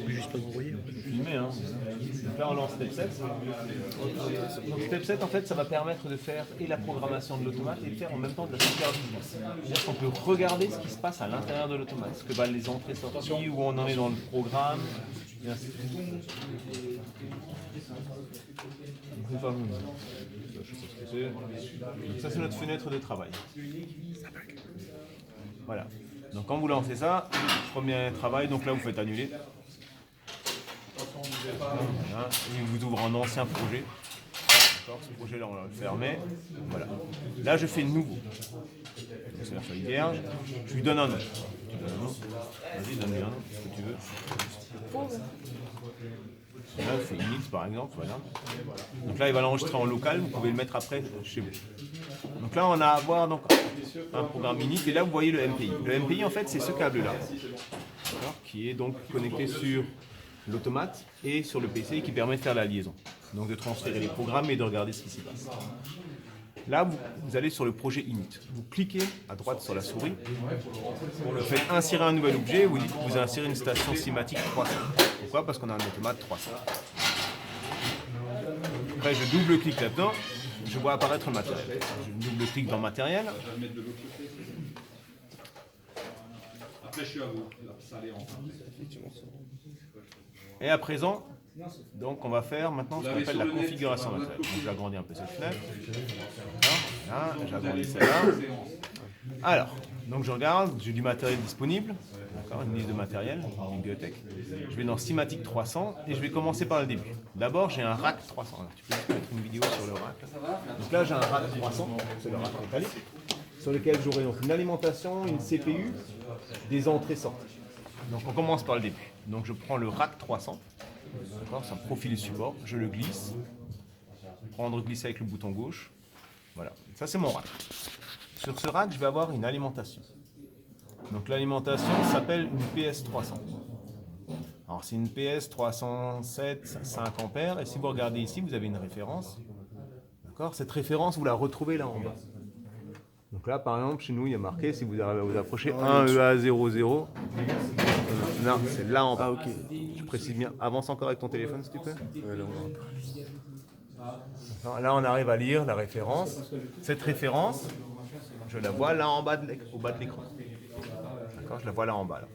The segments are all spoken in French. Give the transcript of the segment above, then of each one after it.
Juste pas m'envoyer. Filmer, hein. Donc là on lance Step 7. Donc Step 7 en fait ça va permettre de faire et la programmation de l'automate et de faire en même temps de la supervision. C'est-à-dire qu'on peut regarder ce qui se passe à l'intérieur de l'automate, ce que valent les entrées sorties, où on en est dans le programme, et ainsi de suite. Donc ça c'est notre fenêtre de travail. Voilà. Donc quand vous lancez ça, premier travail, donc là vous faites annuler. Voilà. Il vous ouvre un ancien projet. D'accord, ce projet-là, on va le fermer. Voilà. Là, je fais nouveau. C'est la feuille vierge. Je lui donne un nom. Vas-y, donne-lui un nom, ce que tu veux. Là, je fais init, par exemple. Voilà. Donc là, il va l'enregistrer en local. Vous pouvez le mettre après chez vous. Donc là, on a à voir donc, un programme init. Et là, vous voyez le MPI. Le MPI, en fait, c'est ce câble-là. Qui est donc connecté sur l'automate et sur le PC qui permet de faire la liaison. Donc de transférer les programmes et de regarder ce qui s'y passe. Là, vous allez sur le projet init. Vous cliquez à droite sur la souris. Vous faites insérer un nouvel objet. Vous dites que vous insérez une station cinématique 300. Pourquoi? Parce qu'on a un automate 300. Après, je double-clique là-dedans. Je vois apparaître le matériel. Je double-clique dans matériel. Après, je suis à vous. Et à présent, donc on va faire maintenant ce qu'on appelle la configuration matérielle. Donc j'agrandis un peu cette fenêtre. Là, j'agrandis celle-là. Alors, donc je regarde, j'ai du matériel disponible. D'accord, une liste de matériel, une bibliothèque. Je vais dans Cinématique 300 et je vais commencer par le début. D'abord, j'ai un rack 300. Alors, tu peux mettre une vidéo sur le rack. Donc là, j'ai un rack 300, c'est le rack métallique, sur lequel j'aurai donc une alimentation, une CPU, des entrées-sorties. Donc on commence par le début. Donc je prends le rack 300, c'est un profil et support, je le glisse, prendre glisser avec le bouton gauche, voilà, ça c'est mon rack. Sur ce rack, je vais avoir une alimentation. Donc l'alimentation s'appelle une PS300. Alors c'est une PS307 5 ampères, et si vous regardez ici, vous avez une référence. D'accord, cette référence, vous la retrouvez là en bas. Donc là, par exemple, chez nous, il y a marqué, si vous arrivez à vous approcher, 1EA00. Non, c'est là en bas. Ah, ok. Je précise bien. Avance encore avec ton téléphone, s'il te plaît. Là, on arrive à lire la référence. Cette référence, je la vois là en bas, au bas de l'écran. D'accord, je la vois là en bas. Là.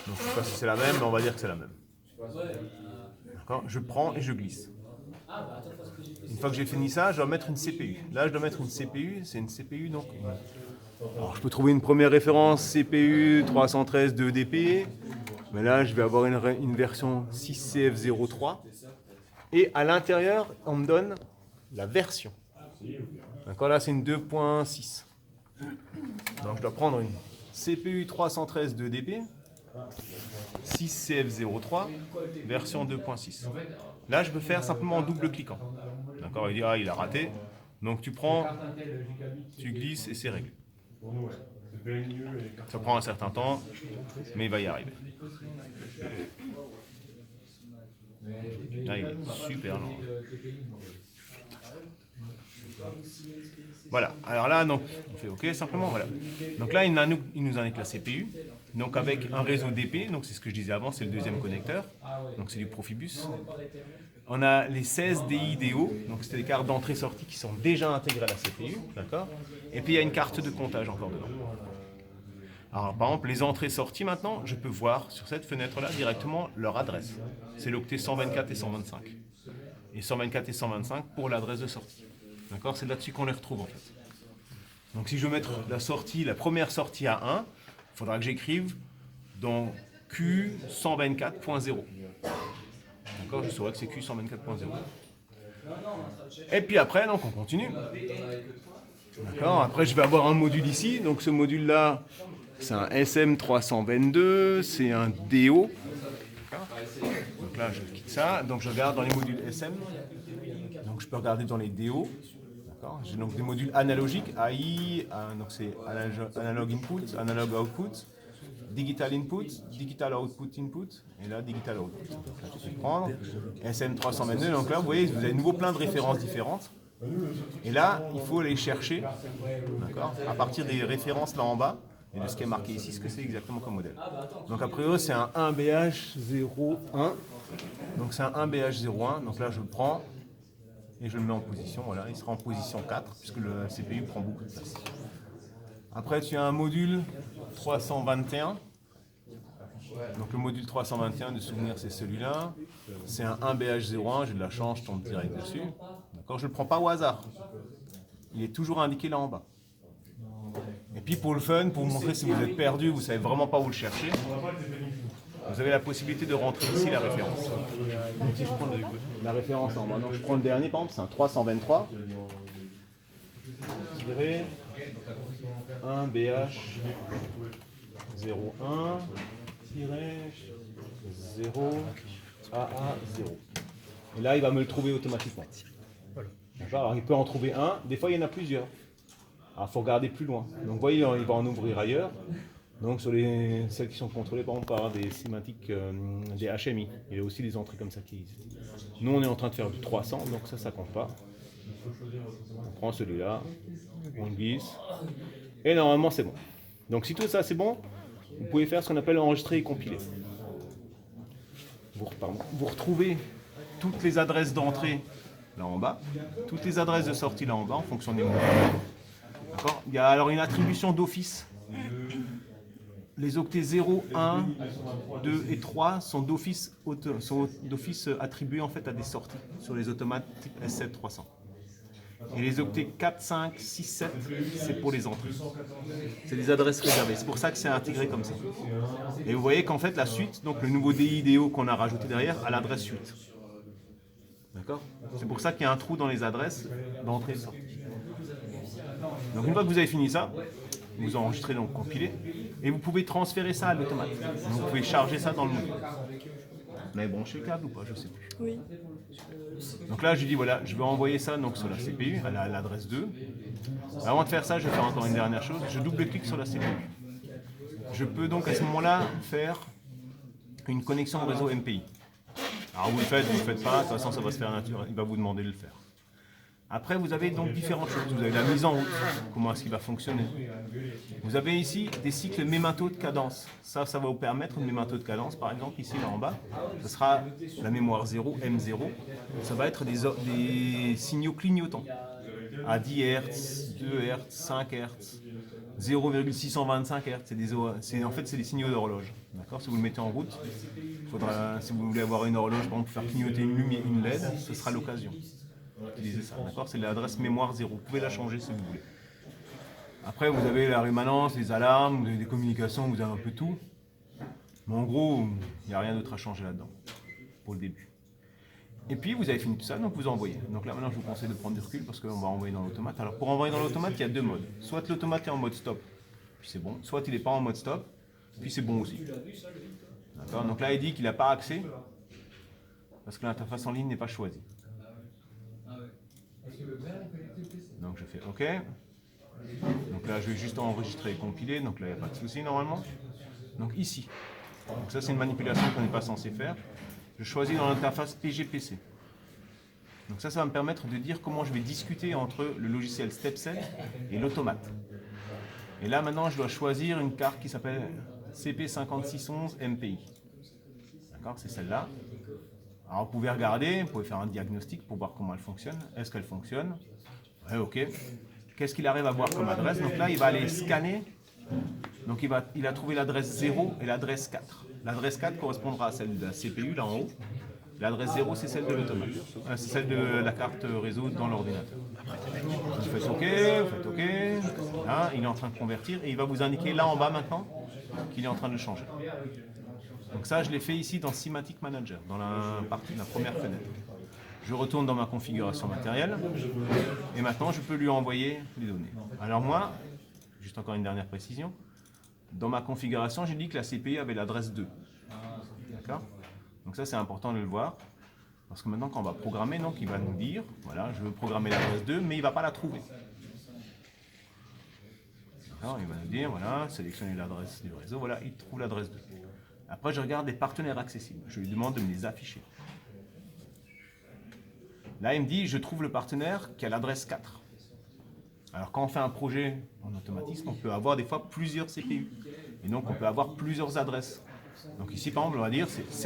Donc, je ne sais pas si c'est la même, mais on va dire que c'est la même. D'accord, je prends et je glisse. Une fois que j'ai fini ça, je dois mettre une CPU. Là, je dois mettre une CPU. C'est une CPU donc. Alors, je peux trouver une première référence CPU 313 2DP. Mais là, je vais avoir une version 6CF03. Et à l'intérieur, on me donne la version. D'accord, là, c'est une 2.6. Donc, je dois prendre une CPU 313 2DP, 6CF03, version 2.6. Là, je peux faire simplement en double-cliquant. D'accord, il dit, ah, il a raté. Donc, tu prends, tu glisses et c'est réglé. Ça prend un certain temps, mais il va y arriver. Là, il est super lent. Voilà, alors là, donc, on fait OK simplement, voilà. Donc là, il nous indique la CPU, donc avec un réseau DP, donc c'est ce que je disais avant, c'est le deuxième connecteur, donc c'est du Profibus. On a les 16 DI-DO, donc c'est des cartes d'entrée-sortie qui sont déjà intégrées à la CPU, d'accord. Et puis il y a une carte de comptage encore dedans. Alors par exemple, les entrées-sorties maintenant, je peux voir sur cette fenêtre-là directement leur adresse. C'est l'octet 124 et 125. Et 124 et 125 pour l'adresse de sortie. D'accord, c'est là-dessus qu'on les retrouve en fait. Donc si je veux mettre la sortie, la première sortie à 1, il faudra que j'écrive dans Q124.0. D'accord, je saurai que c'est Q124.0. Et puis après, donc on continue. D'accord, après je vais avoir un module ici. Donc ce module-là, c'est un SM322, c'est un DO. Donc là, je quitte ça. Donc je regarde dans les modules SM. Donc je peux regarder dans les DO. J'ai donc des modules analogiques, AI, donc c'est analog input, analog output, digital input, digital output input, et là digital output. Donc là, tu peux prendre SM322, donc là vous voyez, vous avez de nouveau plein de références différentes. Et là, il faut les chercher, d'accord, à partir des références là en bas, et de ce qui est marqué ici, ce que c'est exactement comme modèle. Donc a priori c'est un 1BH01, donc c'est un 1BH01, donc là je le prends et je le mets en position, voilà, il sera en position 4 puisque le CPU prend beaucoup de place. Après tu as un module 321, donc le module 321 de souvenir c'est celui-là, c'est un 1BH01, j'ai de la chance, je tombe direct dessus, d'accord, je ne le prends pas au hasard, il est toujours indiqué là en bas. Et puis pour le fun, pour vous montrer si vous êtes perdu, vous ne savez vraiment pas où le chercher, vous avez la possibilité de rentrer ici la référence. Donc si je prends la référence en maintenant, je prends le dernier par exemple, c'est un 323. 1BH 01 0 AA0. Et là, il va me le trouver automatiquement. Alors, il peut en trouver un. Des fois, il y en a plusieurs. Alors, il faut regarder plus loin. Donc, vous voyez, il va en ouvrir ailleurs. Donc, sur celles qui sont contrôlées par exemple par des sémantiques, des HMI. Il y a aussi des entrées comme ça qui existent. Nous, on est en train de faire du 300, donc ça compte pas. On prend celui-là, on le glisse, et normalement, c'est bon. Donc, si tout ça, c'est bon, vous pouvez faire ce qu'on appelle enregistrer et compiler. Vous retrouvez toutes les adresses d'entrée là en bas, toutes les adresses de sortie là en bas en fonction des mots. D'accord ? Il y a alors une attribution d'office. Les octets 0, 1, 2 et 3 sont d'office attribués en fait à des sorties sur les automates type S7-300. Et les octets 4, 5, 6, 7, c'est pour les entrées. C'est des adresses réservées. C'est pour ça que c'est intégré comme ça. Et vous voyez qu'en fait, la suite, donc le nouveau DIDO qu'on a rajouté derrière, a l'adresse suite. D'accord ? C'est pour ça qu'il y a un trou dans les adresses d'entrée et sortie. Donc une fois que vous avez fini ça, vous enregistrez donc compiler, et vous pouvez transférer ça à l'automate. Vous pouvez charger ça dans le module. Vous avez branché le câble ou pas? Je ne sais plus. Oui. Donc là, je dis voilà, je vais envoyer ça donc, sur la CPU, à l'adresse 2. Avant de faire ça, je vais faire encore une dernière chose. Je double-clique sur la CPU. Je peux donc à ce moment-là faire une connexion au réseau MPI. Alors vous le faites, vous ne le faites pas, de toute façon ça va se faire naturel, il va vous demander de le faire. Après, vous avez donc différentes choses. Vous avez la mise en route, comment est-ce qu'il va fonctionner. Vous avez ici des cycles mémato de cadence. Ça va vous permettre une mémato de cadence, par exemple, ici, là en bas. Ce sera la mémoire 0, M0. Ça va être des signaux clignotants à 10 Hz, 2 Hz, 5 Hz, 0,625 Hz. En fait, c'est des signaux d'horloge. D'accord ? Si vous le mettez en route, si vous voulez avoir une horloge, par exemple, pour faire clignoter une LED, ce sera l'occasion. Utilisez ça, d'accord ? C'est l'adresse mémoire 0. Vous pouvez la changer si vous voulez. Après, vous avez la rémanence, les alarmes, vous avez des communications, vous avez un peu tout. Mais en gros, il n'y a rien d'autre à changer là-dedans, pour le début. Et puis, vous avez fini tout ça, donc vous envoyez. Donc là, maintenant, je vous conseille de prendre du recul parce qu'on va envoyer dans l'automate. Alors, pour envoyer dans l'automate, il y a deux modes. Soit l'automate est en mode stop, puis c'est bon. Soit il n'est pas en mode stop, puis c'est bon aussi. D'accord ? Donc là, il dit qu'il n'a pas accès parce que l'interface en ligne n'est pas choisie. Donc je fais OK. Donc là je vais juste enregistrer et compiler, donc là il n'y a pas de souci normalement. Donc ici, donc ça c'est une manipulation qu'on n'est pas censé faire. Je choisis dans l'interface PGPC. Donc ça va me permettre de dire comment je vais discuter entre le logiciel StepSet et l'automate. Et là maintenant je dois choisir une carte qui s'appelle CP5611 MPI. D'accord, c'est celle-là. Alors vous pouvez regarder, vous pouvez faire un diagnostic pour voir comment elle fonctionne. Est-ce qu'elle fonctionne? Ouais, ok. Qu'est-ce qu'il arrive à voir comme adresse? Donc là, il va aller scanner. Donc il a trouvé l'adresse 0 et l'adresse 4. L'adresse 4 correspondra à celle de la CPU, là en haut. L'adresse 0, c'est celle de l'automate. C'est celle de la carte réseau dans l'ordinateur. Vous faites OK, vous faites OK. Là, il est en train de convertir et il va vous indiquer là en bas maintenant qu'il est en train de changer. Donc ça, je l'ai fait ici dans Semantic Manager, dans la première fenêtre. Je retourne dans ma configuration matérielle et maintenant je peux lui envoyer les données. Alors moi, juste encore une dernière précision, dans ma configuration, j'ai dit que la CPU avait l'adresse 2. D'accord ? Donc ça, c'est important de le voir, parce que maintenant, quand on va programmer, donc, il va nous dire, voilà, je veux programmer l'adresse 2, mais il ne va pas la trouver. D'accord ? Il va nous dire, voilà, sélectionner l'adresse du réseau, voilà, il trouve l'adresse 2. Après, je regarde les partenaires accessibles. Je lui demande de me les afficher. Là, il me dit, je trouve le partenaire qui a l'adresse 4. Alors quand on fait un projet en automatisme, on peut avoir des fois plusieurs CPU. Et donc on peut avoir plusieurs adresses. Donc ici par exemple on va dire c'est